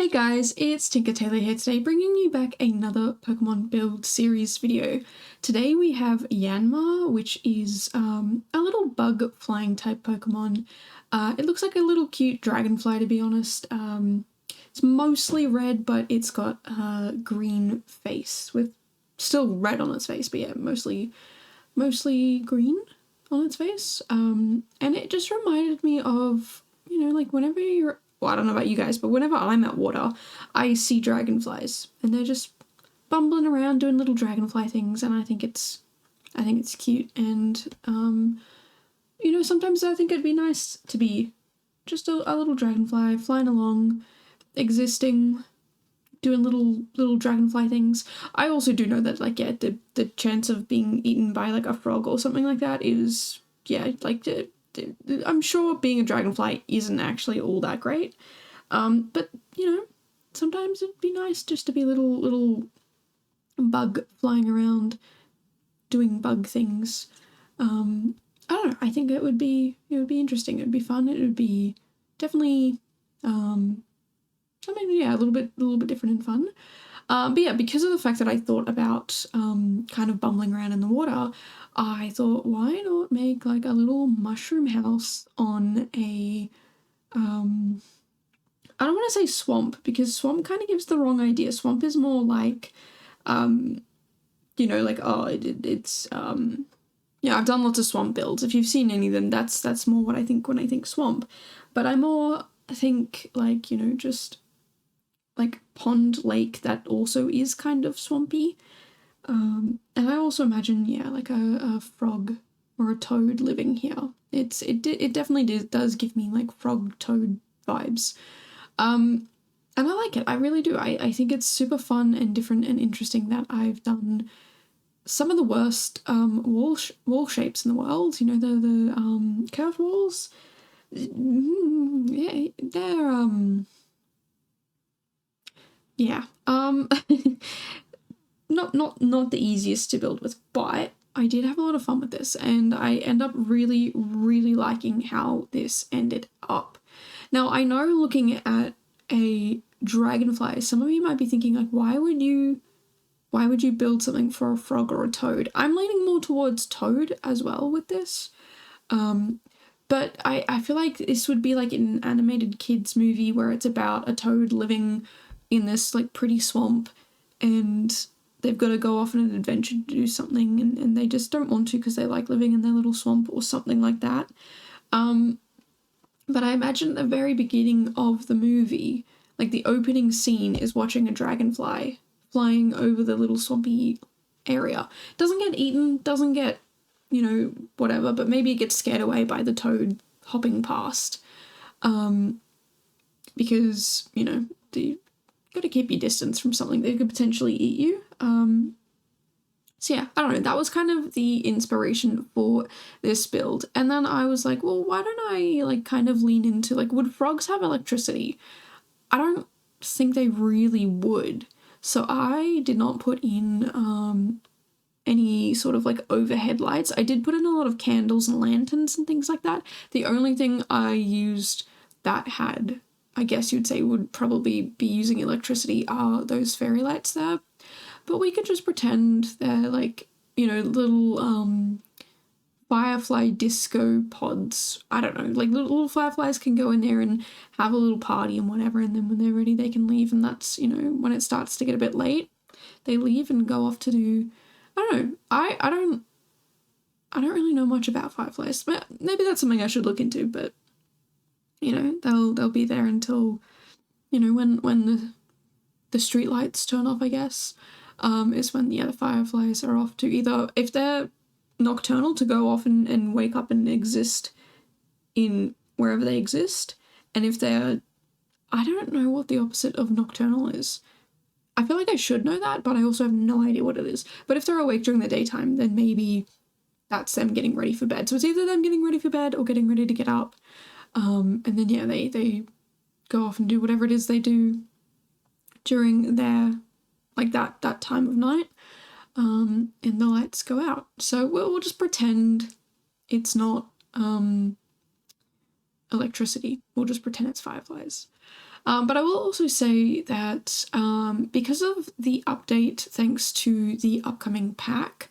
Hey guys, it's Tinker Tailor here today, bringing you back another Pokemon build series video. Today we have Yanma, which is a little bug flying type Pokemon. It looks like a little cute dragonfly, to be honest. It's mostly red, but it's got a green face with still red on its face, but yeah, mostly green on its face. And it just reminded me of, like whenever you're, well, I don't know about you guys, but whenever I'm at water, I see dragonflies and they're just bumbling around doing little dragonfly things, and I think it's cute. And sometimes I think it'd be nice to be just a little dragonfly flying along, existing, doing little dragonfly things. I also do know that the chance of being eaten by like a frog or something like that is I'm sure being a dragonfly isn't actually all that great. But sometimes it'd be nice just to be a little bug flying around doing bug things. I don't know, I think it would be interesting. It would be fun. It would be definitely something, a little bit different and fun. But yeah, because of the fact that I thought about kind of bumbling around in the water, I thought, why not make like a little mushroom house on a I don't want to say swamp, because swamp kind of gives the wrong idea. Swamp is more like I've done lots of swamp builds. If you've seen any of them, that's more what I think when I think swamp. But I more think just like pond, lake that also is kind of swampy. And I also imagine, like a frog or a toad living here. It definitely does give me like frog toad vibes. And I like it. I really do. I think it's super fun and different and interesting that I've done some of the worst wall shapes in the world. The curved walls. Yeah, they're not the easiest to build with, but I did have a lot of fun with this, and I end up really, really liking how this ended up. Now, I know looking at a dragonfly, some of you might be thinking, like, why would you build something for a frog or a toad? I'm leaning more towards toad as well with this. But I feel like this would be like an animated kids movie where it's about a toad living in this like pretty swamp, and they've got to go off on an adventure to do something, and they just don't want to because they like living in their little swamp or something like that. But I imagine at the very beginning of the movie, like the opening scene is watching a dragonfly flying over the little swampy area. Doesn't get eaten, doesn't get, whatever, but maybe it gets scared away by the toad hopping past. Because, you got to keep your distance from something that could potentially eat you. So yeah, I don't know, that was kind of the inspiration for this build. And then I was like, well, why don't I like kind of lean into like, would frogs have electricity? I don't think they really would. So I did not put in any sort of like overhead lights. I did put in a lot of candles and lanterns and things like that. The only thing I used that had, I guess you'd say would probably be using electricity, are those fairy lights there. But we could just pretend they're like, little firefly disco pods. I don't know, like little fireflies can go in there and have a little party and whatever, and then when they're ready they can leave, and that's, when it starts to get a bit late, they leave and go off to do, I don't know, I don't really know much about fireflies, but maybe that's something I should look into. But they'll be there until, when the street lights turn off, I guess, is when the fireflies are off to either, if they're nocturnal, to go off and wake up and exist in wherever they exist, and if they're, I don't know what the opposite of nocturnal is. I feel like I should know that, but I also have no idea what it is. But if they're awake during the daytime, then maybe that's them getting ready for bed. So it's either them getting ready for bed or getting ready to get up. And then, they go off and do whatever it is they do during their, like that time of night, and the lights go out. So we'll just pretend it's not electricity. We'll just pretend it's fireflies. But I will also say that because of the update, thanks to the upcoming pack,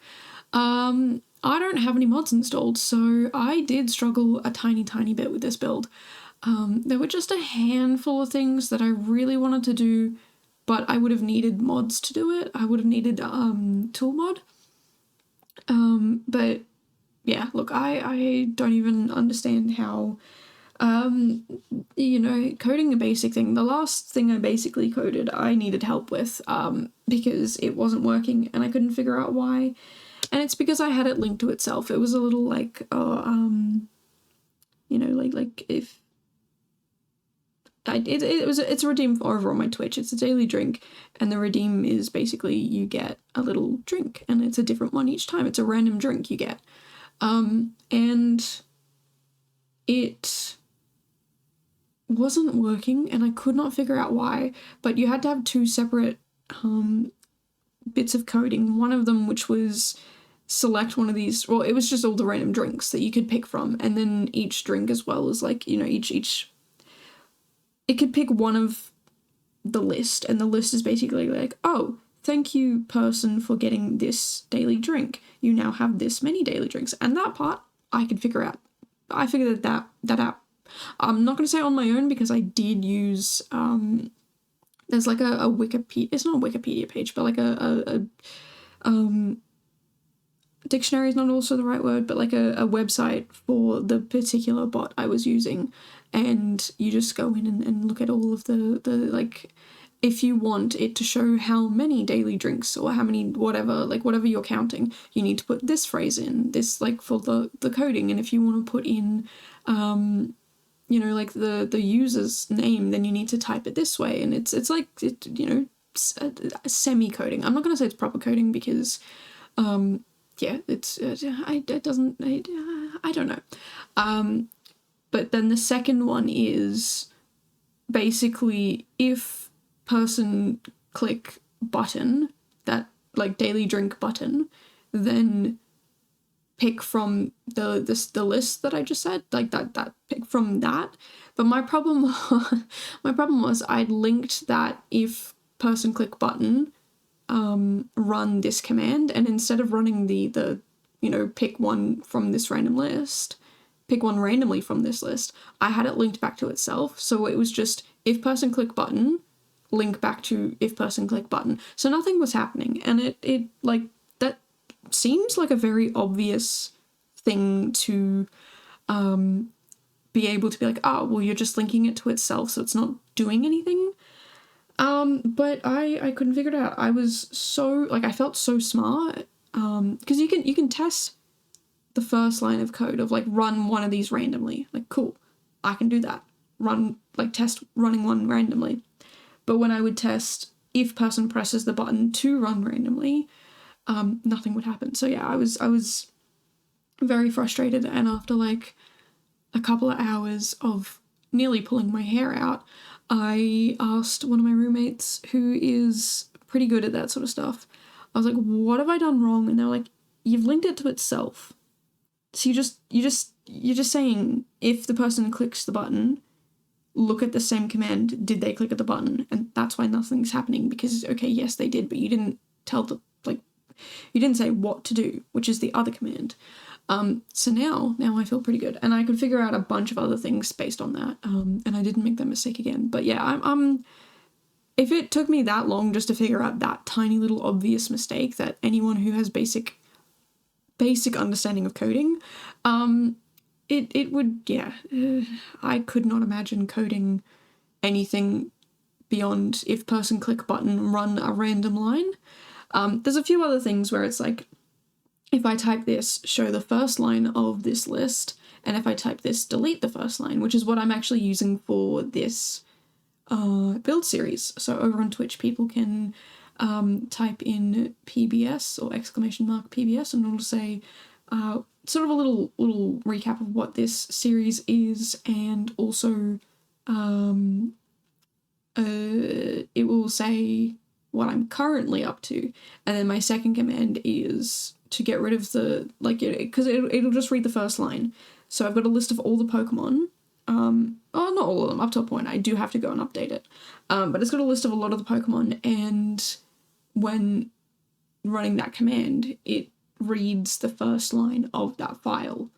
I don't have any mods installed, so I did struggle a tiny bit with this build. There were just a handful of things that I really wanted to do, but I would have needed mods to do it. I would have needed tool mod. But yeah, look, I don't even understand how, you know, coding a basic thing. The last thing I basically coded, I needed help with because it wasn't working and I couldn't figure out why. And it's because I had it linked to itself. It was a little like, you know, like if it's a redeem over on my Twitch. It's a daily drink, and the redeem is basically you get a little drink, and it's a different one each time. It's a random drink you get, and it wasn't working, and I could not figure out why. But you had to have two separate bits of coding. One of them, which was select one of these. Well, it was just all the random drinks that you could pick from, and then each drink as well as like, you know, each. It could pick one of the list, and the list is basically like, oh, thank you, person, for getting this daily drink. You now have this many daily drinks. And that part I could figure out. I figured that out. I'm not going to say on my own because I did use, there's like a Wikipedia, it's not a Wikipedia page, but like a dictionary is not also the right word, but like a website for the particular bot I was using. And you just go in and look at all of the like, if you want it to show how many daily drinks or how many whatever, like whatever you're counting, you need to put this phrase in, this like for the coding. And if you want to put in, you know, like the user's name, then you need to type it this way. And it's like, you know, semi-coding. I'm not going to say it's proper coding because, yeah, it's, I don't know. But then the second one is basically if person click button, that like daily drink button, then pick from the list that I just said, like that pick from that. But my problem was I'd linked that if person click button, run this command, and instead of running the you know, pick one from this random list, pick one randomly from this list, I had it linked back to itself. So it was just if person click button, link back to if person click button. So nothing was happening. And it like, that seems like a very obvious thing to be able to be like, oh, well, you're just linking it to itself, so it's not doing anything. But I couldn't figure it out. I was so, like, I felt so smart. Because you can test the first line of code of like run one of these randomly. Like, cool, I can do that. Run, like test running one randomly. But when I would test if person presses the button to run randomly, nothing would happen. So yeah, I was very frustrated, and after like a couple of hours of nearly pulling my hair out, I asked one of my roommates, who is pretty good at that sort of stuff. I was like, what have I done wrong? And they were like, you've linked it to itself. So you're just saying if the person clicks the button, look at the same command, did they click at the button? And that's why nothing's happening, because okay, yes they did, but you didn't tell the, like, you didn't say what to do, which is the other command. So now I feel pretty good, and I could figure out a bunch of other things based on that. And I didn't make that mistake again. But yeah, I'm if it took me that long just to figure out that tiny little obvious mistake that anyone who has basic understanding of coding, it would, yeah, I could not imagine coding anything beyond if person click button, run a random line. There's a few other things where it's like, if I type this, show the first line of this list, and if I type this, delete the first line, which is what I'm actually using for this build series. So over on Twitch, people can type in PBS or exclamation mark PBS, and it'll say sort of a little recap of what this series is, and also it will say what I'm currently up to. And then my second command is to get rid of the, like, because it'll just read the first line. So I've got a list of all the Pokemon, not all of them, up to a point. I do have to go and update it. But it's got a list of a lot of the Pokemon, and when running that command, it reads the first line of that file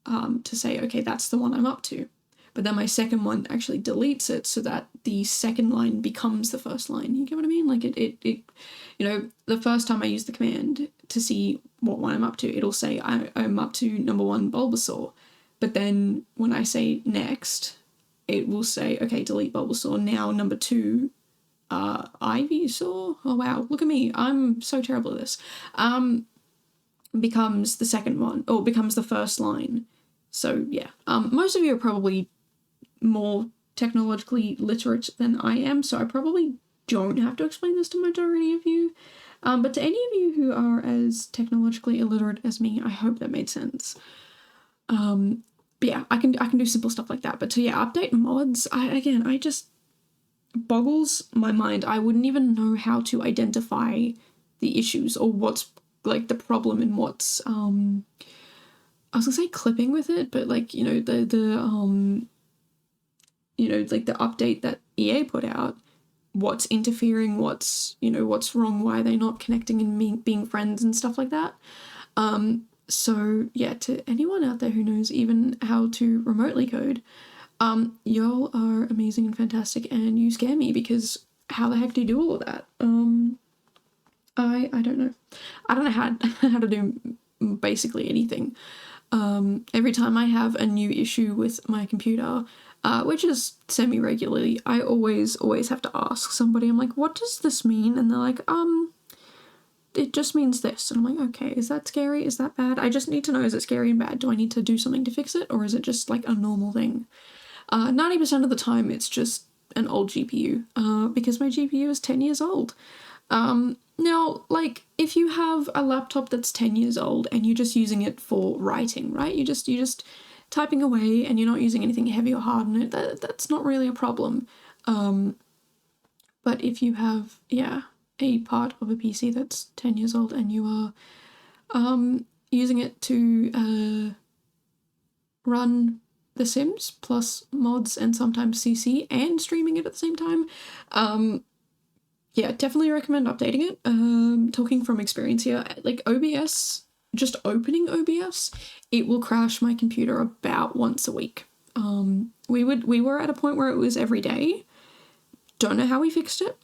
to say, okay, that's the one I'm up to. But then my second one actually deletes it so that the second line becomes the first line. You get what I mean? Like it the first time I use the command to see what one I'm up to, it'll say I'm up to number 1 Bulbasaur. But then when I say next, it will say, okay, delete Bulbasaur. Now number 2, Ivysaur. Oh wow, look at me. I'm so terrible at this. Becomes the second one, or becomes the first line. So yeah, most of you are probably more technologically literate than I am, so I probably don't have to explain this to majority of you. But to any of you who are as technologically illiterate as me, I hope that made sense. But yeah, I can do simple stuff like that. But to update mods, I just boggles my mind. I wouldn't even know how to identify the issues or what's like the problem and what's I was gonna say clipping with it, but like, the like the update that EA put out, what's interfering, what's wrong, why are they not connecting and being friends and stuff like that. So yeah, to anyone out there who knows even how to remotely code, y'all are amazing and fantastic, and you scare me, because how the heck do you do all of that? I don't know. I don't know how to do basically anything. Every time I have a new issue with my computer, which is semi-regularly, I always have to ask somebody. I'm like, what does this mean? And they're like, it just means this. And I'm like, okay, is that scary? Is that bad? I just need to know, is it scary and bad? Do I need to do something to fix it? Or is it just like a normal thing? 90% of the time, it's just an old GPU, because my GPU is 10 years old. Now, like, if you have a laptop that's 10 years old and you're just using it for writing, right? You're just typing away and you're not using anything heavy or hard on it, that's not really a problem. But if you have, a part of a PC that's 10 years old and you are using it to run The Sims plus mods and sometimes CC and streaming it at the same time, definitely recommend updating it. Talking from experience here, like OBS, just opening OBS, it will crash my computer about once a week. We were at a point where it was every day. Don't know how we fixed it.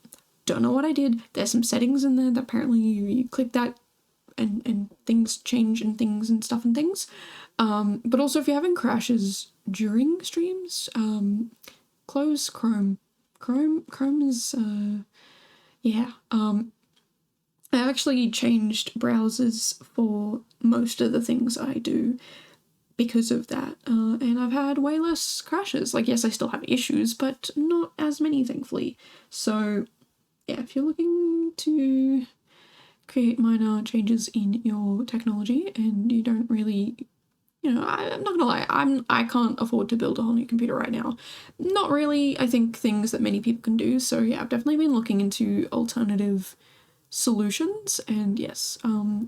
Don't know what I did. There's some settings in there that apparently you click that and things change and things and stuff and things. But also if you're having crashes during streams, close Chrome. Chrome is, I actually changed browsers for most of the things I do because of that, and I've had way less crashes. Like, yes, I still have issues, but not as many, thankfully. So, yeah, if you're looking to create minor changes in your technology and you don't really, I'm not gonna lie, I can't afford to build a whole new computer right now. Not really, I think, things that many people can do. So yeah, I've definitely been looking into alternative solutions, and yes,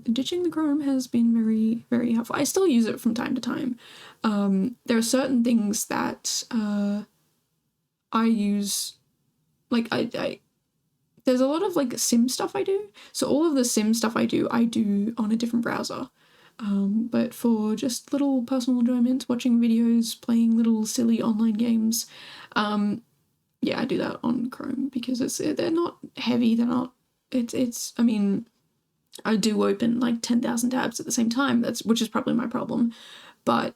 ditching the Chrome has been very, very helpful. I still use it from time to time. There are certain things that I use, like there's a lot of like sim stuff I do. So all of the sim stuff I do on a different browser. But for just little personal enjoyment, watching videos, playing little silly online games, I do that on Chrome because they're not heavy, they're not, I mean, I do open like 10,000 tabs at the same time, which is probably my problem, but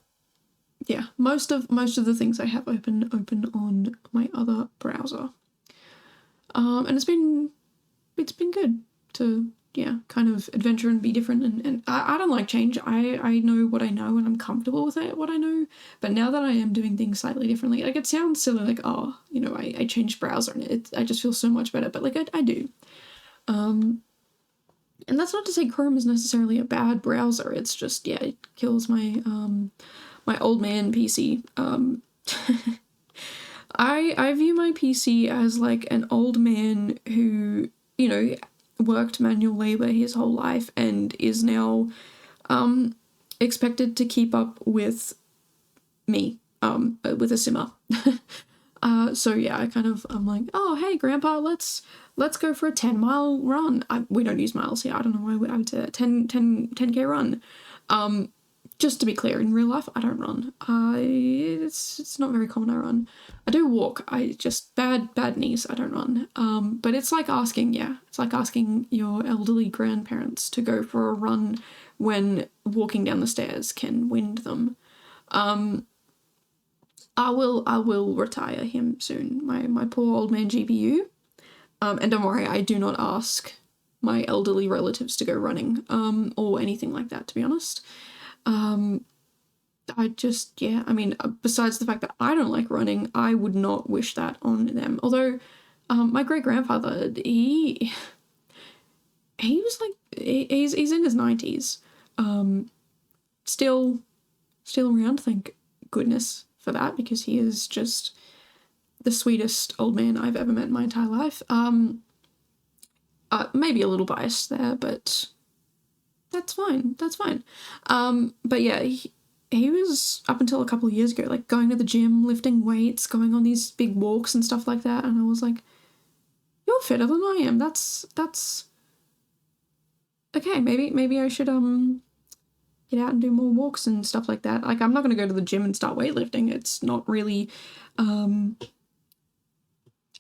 yeah, most of the things I have open on my other browser. And it's been good to, kind of adventure and be different, and I don't like change. I know what I know and I'm comfortable with it, what I know, but now that I am doing things slightly differently, like, it sounds silly, like, I changed browser and I just feel so much better, but like, I do. And that's not to say Chrome is necessarily a bad browser, it's just, it kills my, my old man PC. I view my PC as like an old man who, worked manual labor his whole life and is now expected to keep up with me with a simmer. So yeah, I'm like, oh, hey, Grandpa, let's go for a 10-mile run. We don't use miles here. I don't know why I would say that. 10K run. Just to be clear, in real life, I don't run. It's not very common I run. I do walk. I just bad knees. I don't run. But it's like asking your elderly grandparents to go for a run when walking down the stairs can wind them. I will retire him soon. My poor old man GPU. And don't worry, I do not ask my elderly relatives to go running, or anything like that, to be honest. Besides the fact that I don't like running, I would not wish that on them. Although, my great-grandfather, he was like, he's in his 90s. Still around, thank goodness for that, because he is just the sweetest old man I've ever met in my entire life. Maybe a little biased there, but that's fine. But yeah, he was, up until a couple of years ago, like going to the gym, lifting weights, going on these big walks and stuff like that. And I was like, you're fitter than I am. That's okay. Maybe I should get out and do more walks and stuff like that. Like, I'm not going to go to the gym and start weightlifting. It's not really, I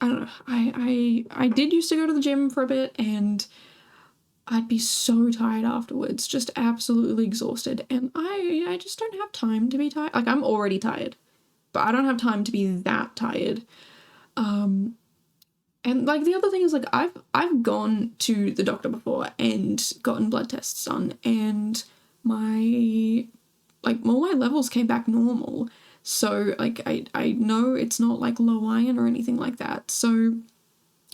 don't know. I did used to go to the gym for a bit, and I'd be so tired afterwards, just absolutely exhausted. And I just don't have time to be tired. Like, I'm already tired, but I don't have time to be that tired. And like, the other thing is, like, I've gone to the doctor before and gotten blood tests done, and all my levels came back normal. So, like, I know it's not, like, low iron or anything like that. So,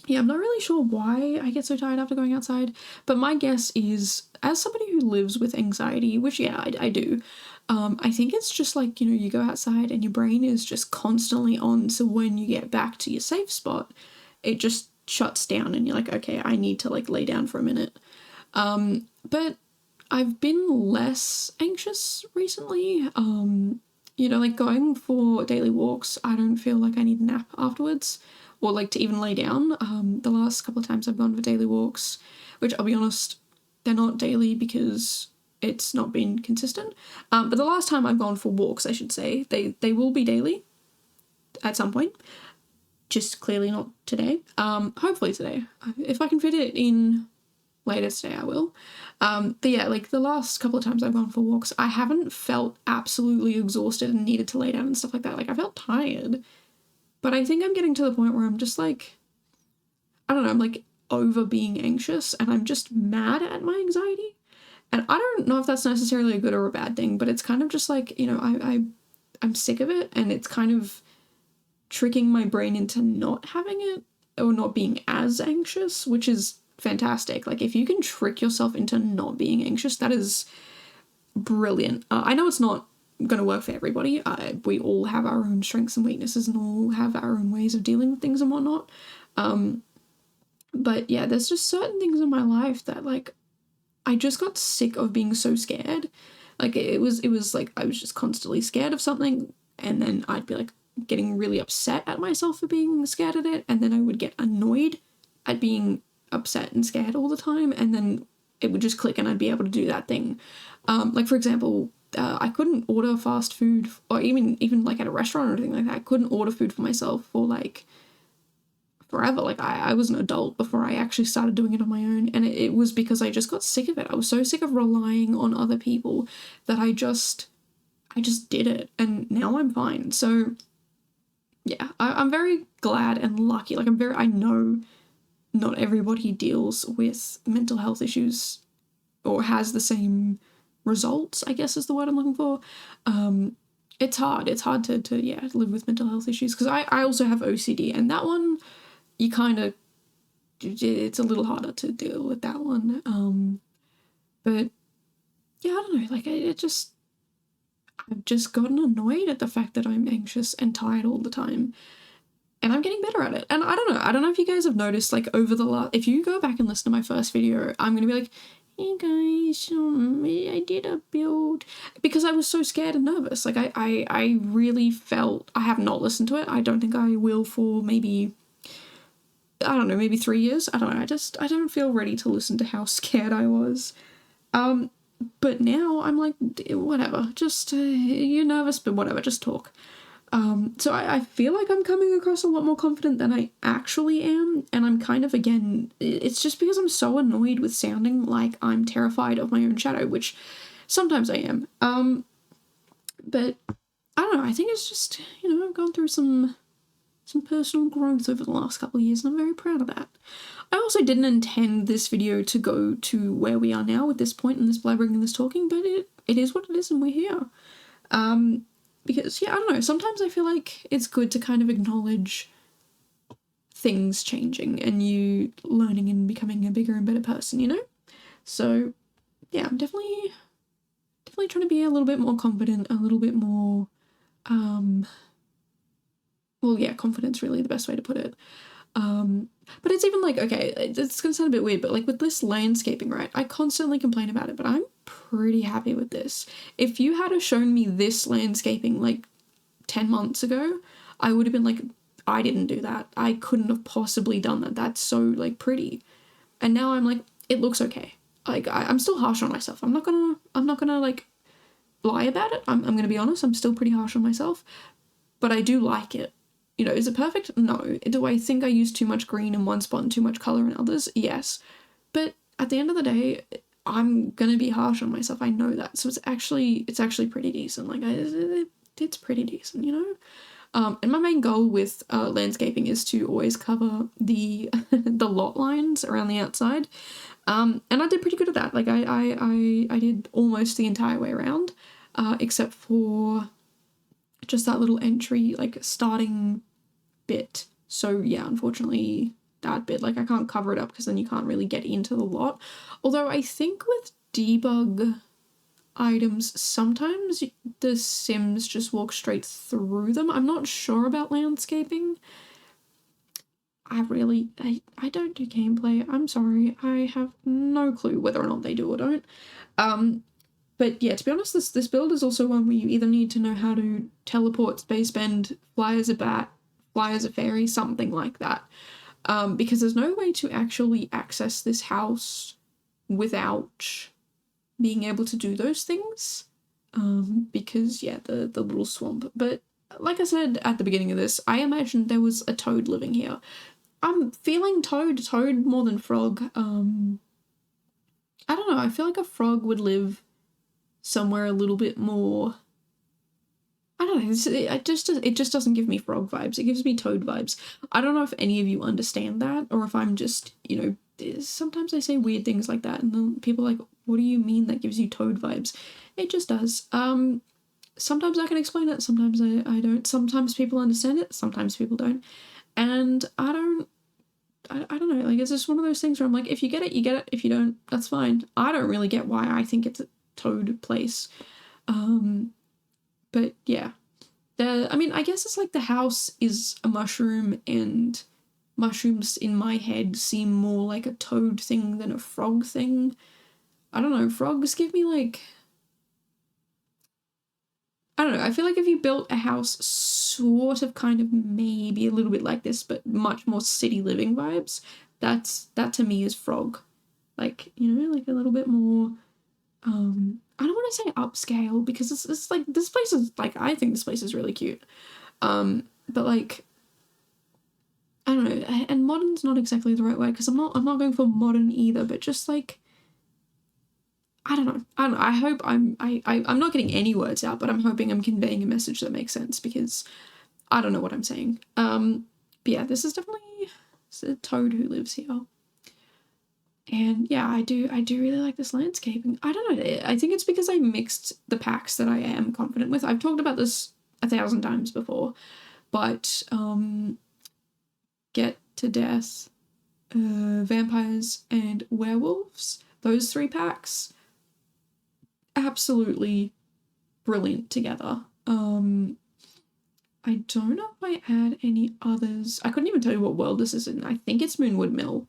yeah, I'm not really sure why I get so tired after going outside. But my guess is, as somebody who lives with anxiety, which, yeah, I do, I think it's just, like, you know, you go outside and your brain is just constantly on. So when you get back to your safe spot, it just shuts down and you're like, okay, I need to, like, lay down for a minute. But I've been less anxious recently. You know, like, going for daily walks, I don't feel like I need a nap afterwards, or like to even lay down. The last couple of times I've gone for daily walks, which, I'll be honest, they're not daily because it's not been consistent. But the last time I've gone for walks, I should say, they will be daily at some point. Just clearly not today. Hopefully today. If I can fit it in later today, I will. But yeah, like, the last couple of times I've gone for walks, I haven't felt absolutely exhausted and needed to lay down and stuff like that. Like, I felt tired, but I think I'm getting to the point where I'm just like, I don't know, I'm like over being anxious, and I'm just mad at my anxiety. And I don't know if that's necessarily a good or a bad thing, but it's kind of just like, you know, I'm sick of it, and it's kind of tricking my brain into not having it or not being as anxious, which is fantastic. Like, if you can trick yourself into not being anxious, that is brilliant. I know it's not going to work for everybody. We all have our own strengths and weaknesses, and all have our own ways of dealing with things and whatnot. But yeah, there's just certain things in my life that, like, I just got sick of being so scared. Like, it was like I was just constantly scared of something, and then I'd be like getting really upset at myself for being scared at it, and then I would get annoyed at being upset and scared all the time, and then it would just click and I'd be able to do that thing. Like, for example, I couldn't order fast food, or even like at a restaurant or anything like that. I couldn't order food for myself for like forever. Like, I was an adult before I actually started doing it on my own, and it was because I just got sick of it. I was so sick of relying on other people that I just did it, and now I'm fine. So yeah, I'm very glad and lucky. Like, I know not everybody deals with mental health issues or has the same results, I guess is the word I'm looking for. It's hard to live with mental health issues, because I also have OCD, and that one, you kind of, it's a little harder to deal with that one. But yeah, I don't know, like, I've just gotten annoyed at the fact that I'm anxious and tired all the time. And I'm getting better at it. And I don't know if you guys have noticed, like, over the last, if you go back and listen to my first video, I'm going to be like, hey guys, I did a build, because I was so scared and nervous. Like I really felt, I have not listened to it. I don't think I will for maybe, I don't know, maybe 3 years. I don't know. I don't feel ready to listen to how scared I was. But now I'm like, whatever, just, you're nervous, but whatever, just talk. So I feel like I'm coming across a lot more confident than I actually am, and I'm kind of, again, it's just because I'm so annoyed with sounding like I'm terrified of my own shadow, which sometimes I am. But I don't know, I think it's just, I've gone through some personal growth over the last couple of years, and I'm very proud of that. I also didn't intend this video to go to where we are now at this point in this blabbering and this talking, but it is what it is, and we're here. Because, yeah, I don't know, sometimes I feel like it's good to kind of acknowledge things changing and you learning and becoming a bigger and better person, So, yeah, I'm definitely trying to be a little bit more confident, a little bit more, well, yeah, confidence really the best way to put it. But it's even like, okay, it's gonna sound a bit weird, but like with this landscaping, right, I constantly complain about it, but I'm pretty happy with this. If you had shown me this landscaping like 10 months ago, I would have been like, I didn't do that. I couldn't have possibly done that. That's so like pretty. And now I'm like, it looks okay. Like I'm still harsh on myself. I'm not gonna like lie about it. I'm gonna be honest. I'm still pretty harsh on myself, but I do like it. Is it perfect? No. Do I think I use too much green in one spot and too much colour in others? Yes. But at the end of the day, I'm gonna be harsh on myself. I know that. So it's actually pretty decent. Like it's pretty decent, And my main goal with landscaping is to always cover the the lot lines around the outside. And I did pretty good at that. Like I did almost the entire way around, except for just that little entry, like starting bit. So yeah, unfortunately that bit, like I can't cover it up because then you can't really get into the lot. Although I think with debug items, sometimes the Sims just walk straight through them. I'm not sure about landscaping. I don't do gameplay. I'm sorry. I have no clue whether or not they do or don't. But yeah, to be honest, this build is also one where you either need to know how to teleport, space bend, fly as a bat, fly as a fairy, something like that. Because there's no way to actually access this house without being able to do those things. Because, yeah, the little swamp. But like I said at the beginning of this, I imagined there was a toad living here. I'm feeling toad more than frog. I don't know, I feel like a frog would live somewhere a little bit more, I don't know, it just doesn't give me frog vibes. It gives me toad vibes. I don't know if any of you understand that, or if I'm just, sometimes I say weird things like that and then people are like, what do you mean that gives you toad vibes? It just does. Sometimes I can explain it, sometimes I don't. Sometimes people understand it, sometimes people don't. And I don't know, like it's just one of those things where I'm like, if you get it, you get it. If you don't, that's fine. I don't really get why I think it's a toad place. But yeah. I guess it's like the house is a mushroom and mushrooms in my head seem more like a toad thing than a frog thing. I don't know, frogs give me like, I don't know, I feel like if you built a house sort of kind of maybe a little bit like this, but much more city living vibes, that to me is frog. Like, like a little bit more, I don't want to say upscale because it's like, this place is like, I think this place is really cute. But like, I don't know, and modern's not exactly the right word because I'm not going for modern either, but just like, I don't know. I hope I'm not getting any words out, but I'm hoping I'm conveying a message that makes sense because I don't know what I'm saying. But yeah, this is definitely a toad who lives here. And yeah, I do really like this landscaping. I don't know, I think it's because I mixed the packs that I am confident with. I've talked about this 1,000 times before, but Get to Death, Vampires, and Werewolves, those 3 packs, absolutely brilliant together. I don't know if I add any others. I couldn't even tell you what world this is in. I think it's Moonwood Mill.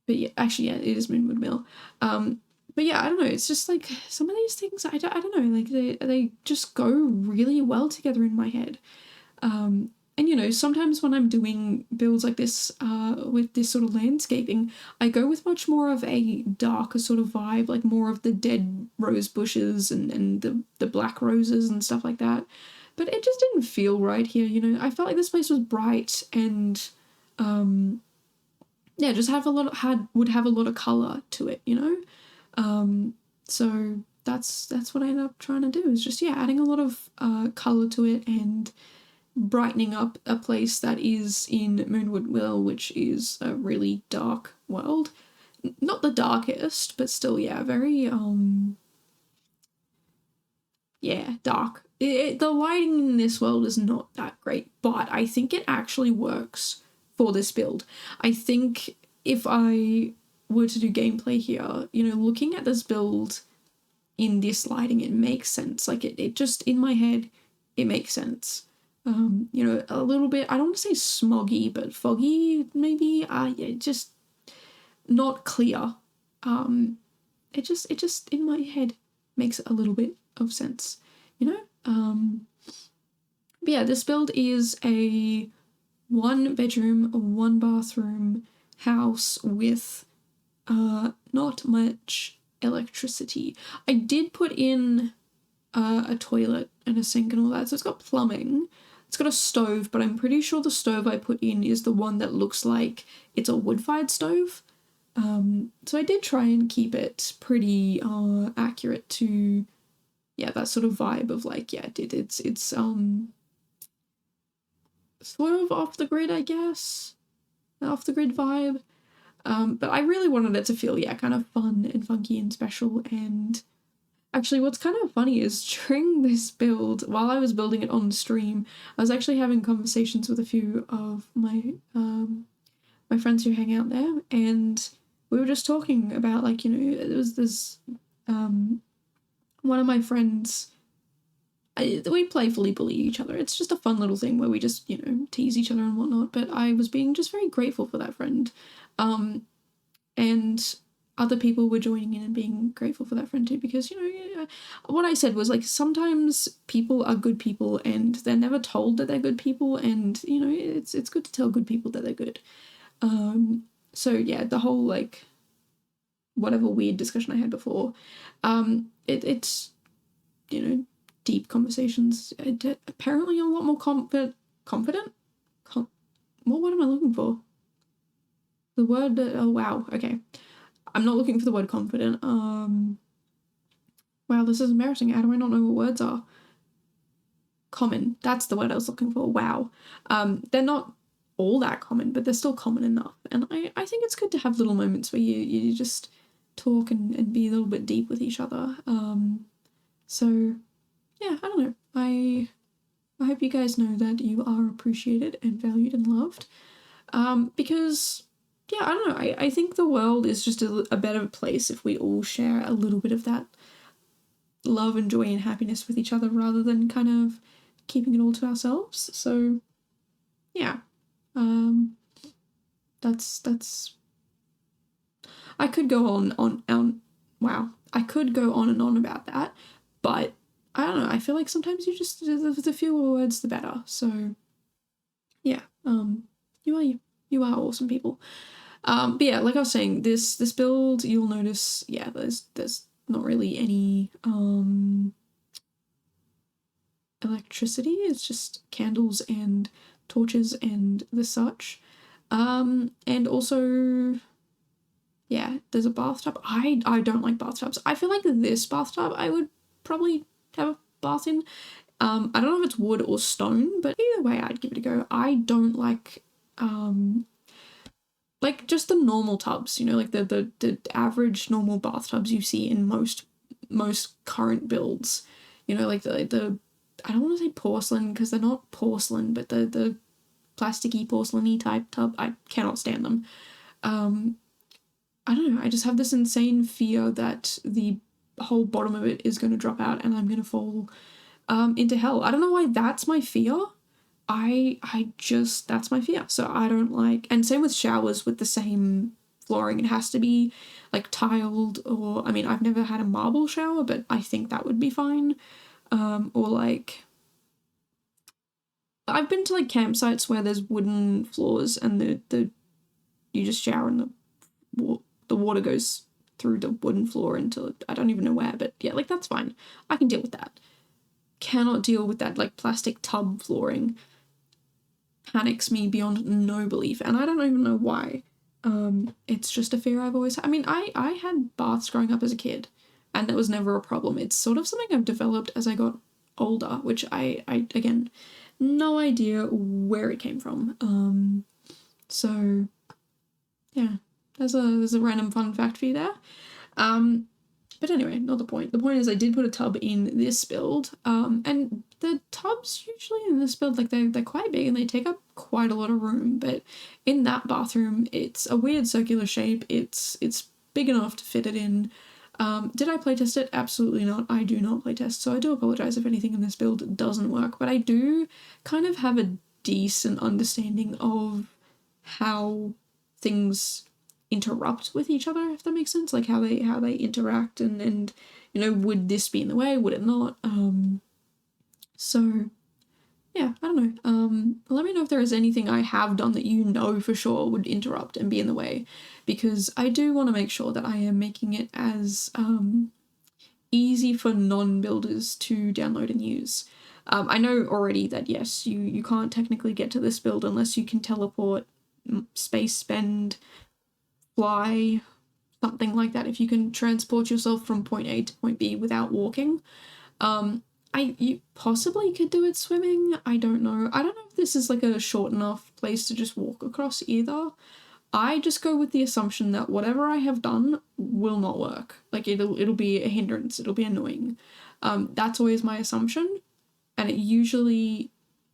But yeah, actually, yeah, it is Moonwood Mill. But yeah, I don't know. It's just like some of these things, I don't know, like they just go really well together in my head. And you know, sometimes when I'm doing builds like this, with this sort of landscaping, I go with much more of a darker sort of vibe, like more of the dead rose bushes and the black roses and stuff like that. But it just didn't feel right here, you know. I felt like this place was bright and yeah, just would have a lot of colour to it, you know? So that's what I ended up trying to do, is just, yeah, adding a lot of colour to it and brightening up a place that is in Moonwood Mill, which is a really dark world. Not the darkest, but still, yeah, very, yeah, dark. The lighting in this world is not that great, but I think it actually works for this build. I think if I were to do gameplay here, you know, looking at this build in this lighting, it makes sense. Like it just, in my head, it makes sense. You know, a little bit, I don't want to say smoggy, but foggy, maybe. Yeah, just not clear. It just in my head makes a little bit of sense, you know? But yeah, this build is a 1-bedroom, 1-bathroom house with not much electricity. I did put in a toilet and a sink and all that, so it's got plumbing. It's got a stove, but I'm pretty sure the stove I put in is the one that looks like it's a wood-fired stove. So I did try and keep it pretty accurate to, yeah, that sort of vibe of like, yeah, it's sort of off the grid, I guess. Off the grid vibe. But I really wanted it to feel, yeah, kind of fun and funky and special. And actually, what's kind of funny is during this build, while I was building it on stream, I was actually having conversations with a few of my my friends who hang out there, and we were just talking about, like, you know, it was this one of my friends. We playfully bully each other. It's just a fun little thing where we just, you know, tease each other and whatnot. But I was being just very grateful for that friend. And other people were joining in and being grateful for that friend too, because, you know, what I said was, like, sometimes people are good people and they're never told that they're good people, and, you know, it's good to tell good people that they're good. So yeah, the whole, like, whatever weird discussion I had before, it's, you know, deep conversations, apparently a lot more confident. What am I looking for? The word, oh wow, okay. I'm not looking for the word confident. Wow, this is embarrassing. How do I not know what words are? Common, that's the word I was looking for. Wow. They're not all that common, but they're still common enough. And I think it's good to have little moments where you just talk and be a little bit deep with each other. So yeah, I don't know. I hope you guys know that you are appreciated and valued and loved. Because, yeah, I don't know. I think the world is just a better place if we all share a little bit of that love and joy and happiness with each other, rather than kind of keeping it all to ourselves. So, yeah. That's I could go on. Wow. I could go on and on about that, but I don't know. I feel like sometimes you just, the fewer words, the better. So, yeah. You are awesome people. But yeah, like I was saying, this build, you'll notice, yeah, there's not really any electricity. It's just candles and torches and the such. And also, yeah, there's a bathtub. I don't like bathtubs. I feel like this bathtub I would probably have a bath in. I don't know if it's wood or stone, but either way I'd give it a go. I don't like just the normal tubs, you know, like the average normal bathtubs you see in most current builds. You know, like the I don't want to say porcelain, because they're not porcelain, but the plasticky porcelain-y type tub, I cannot stand them. I don't know, I just have this insane fear that the whole bottom of it is going to drop out and I'm going to fall into hell. I don't know why that's my fear. I just, that's my fear. So I don't like, and same with showers with the same flooring. It has to be like tiled, or I mean, I've never had a marble shower, but I think that would be fine. Or like, I've been to like campsites where there's wooden floors and the you just shower and the water goes through the wooden floor into, I don't even know where, but yeah, like that's fine. I can deal with that. Cannot deal with that like plastic tub flooring. Panics me beyond no belief, and I don't even know why. It's just a fear I've always had. I mean, I had baths growing up as a kid, and that was never a problem. It's sort of something I've developed as I got older, which I again, no idea where it came from. So yeah, there's a random fun fact for you there. But anyway, not the point. The point is I did put a tub in this build, and the tubs usually in this build, like they're quite big and they take up quite a lot of room, but in that bathroom, it's a weird circular shape. It's big enough to fit it in. Did I playtest it? Absolutely not. I do not playtest, so I do apologize if anything in this build doesn't work, but I do kind of have a decent understanding of how things interrupt with each other, if that makes sense, like how they interact, and you know, would this be in the way, would it not? So yeah, I don't know. Let me know if there is anything I have done that you know for sure would interrupt and be in the way, because I do want to make sure that I am making it as easy for non-builders to download and use. I know already that yes, you can't technically get to this build unless you can teleport, space spend, fly, something like that. If you can transport yourself from point A to point B without walking, you possibly could do it swimming. I don't know. I don't know if this is like a short enough place to just walk across either. I just go with the assumption that whatever I have done will not work. Like it'll be a hindrance. It'll be annoying. That's always my assumption, and it usually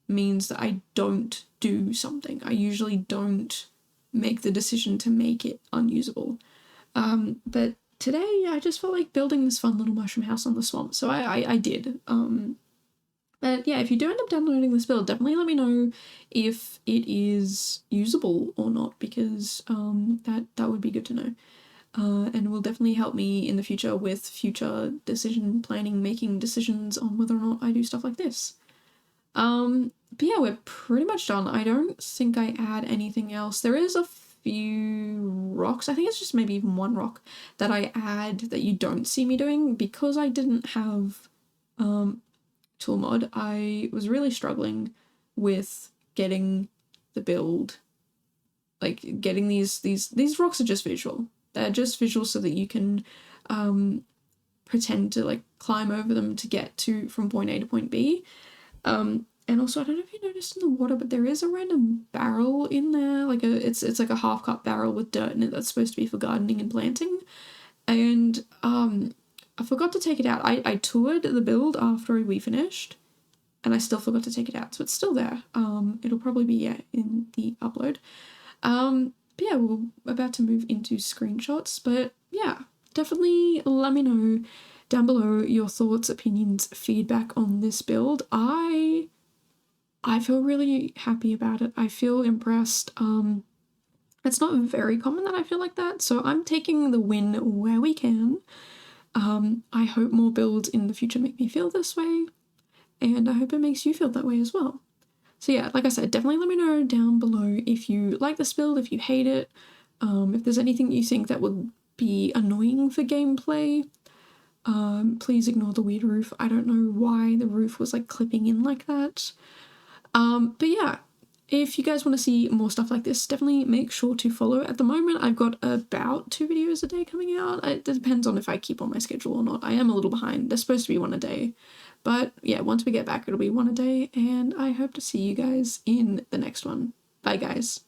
means that I don't do something. I usually don't make the decision to make it unusable. But today I just felt like building this fun little mushroom house on the swamp, so I did. But yeah, if you do end up downloading this build, definitely let me know if it is usable or not, because that would be good to know. And will definitely help me in the future with future decision planning, making decisions on whether or not I do stuff like this. But yeah, we're pretty much done. I don't think I add anything else. There is a few rocks. I think it's just maybe even one rock that I add that you don't see me doing because I didn't have tool mod. I was really struggling with getting the build, like getting these rocks are just visual. They're just visual so that you can pretend to like climb over them to get to from point A to point B. And also, I don't know if you noticed in the water, but there is a random barrel in there, like it's like a half cup barrel with dirt in it that's supposed to be for gardening and planting. And I forgot to take it out. I toured the build after we finished, and I still forgot to take it out, so it's still there. It'll probably be in the upload. But yeah, we're about to move into screenshots, but yeah, definitely let me know down below your thoughts, opinions, feedback on this build. I feel really happy about it. I feel impressed. It's not very common that I feel like that, so I'm taking the win where we can. I hope more builds in the future make me feel this way, and I hope it makes you feel that way as well. So yeah, like I said, definitely let me know down below if you like this build, if you hate it, if there's anything you think that would be annoying for gameplay. Please ignore the weird roof. I don't know why the roof was like clipping in like that. But yeah, if you guys want to see more stuff like this, definitely make sure to follow. At the moment, I've got about 2 videos a day coming out. It depends on if I keep on my schedule or not. I am a little behind. They're supposed to be 1 a day. But yeah, once we get back, it'll be 1 a day. And I hope to see you guys in the next one. Bye, guys.